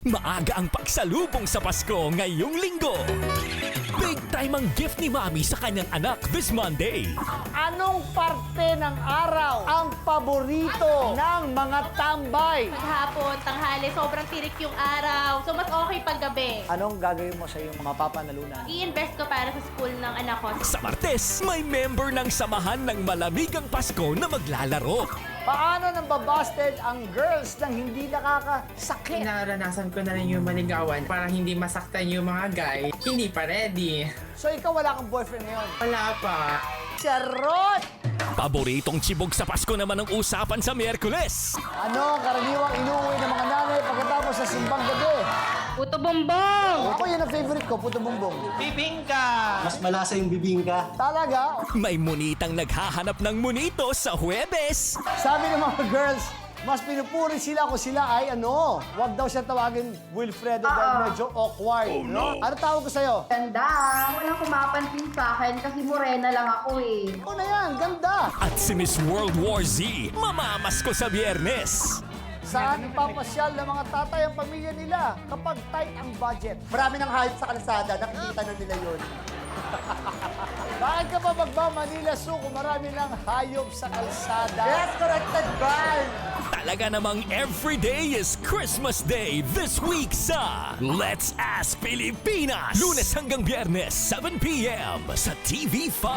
Maaga ang pagsalubong sa Pasko ngayong linggo. Big time ang gift ni Mami sa kanyang anak this Monday. Anong parte ng araw ang paborito ng mga tambay? Maghapon, tanghali, sobrang tirik yung araw. So, mas okay pag gabi. Anong gagawin mo sa iyong mapapanalunan? I-invest ko para sa school ng anak ko. Sa Martes, may member ng Samahan ng Malamigang Pasko na maglalaro. Paano nang babasted ang girls nang hindi nakakasakit? Naranasan ko na rin yung maligawan para hindi masaktan yung mga guy. Hindi pa ready. So ikaw wala kang boyfriend ngayon? Wala pa. Charot! Paboritong chibog sa Pasko naman ang usapan sa Miyerkules. Ano ang karaniwang inuuwi ng mga nanay pagkatapos sa simbang gabi? Puto bombong! Ako yan ang favorite ko, puto bumbong. Mas malasa yung bibingka. Talaga? May munitang naghahanap ng munito sa Huwebes. Sabi ng mga girls, mas pinupuri sila kung sila ay ano. Huwag daw siya tawagin Wilfredo dahil medyo awkward. No? Ano tawag ko sa'yo? Ganda. Walang kumapansin sa akin kasi morena lang ako eh. Ano na yan? Ganda! At si Miss World War Z, mamamasko sa Biyernes. Saan ipapasyal ng mga tatay ang pamilya nila kapag tight ang budget? Marami ng hype sa kalsada, nakikita na nila yun. Bakit ka pa magmamanila Zoo kung marami ng hayop sa kalsada? Yes, corrected, Barn! Talaga namang everyday is Christmas Day this week sa Let's Ask Pilipinas! Lunes hanggang Biyernes, 7 p.m. sa TV5.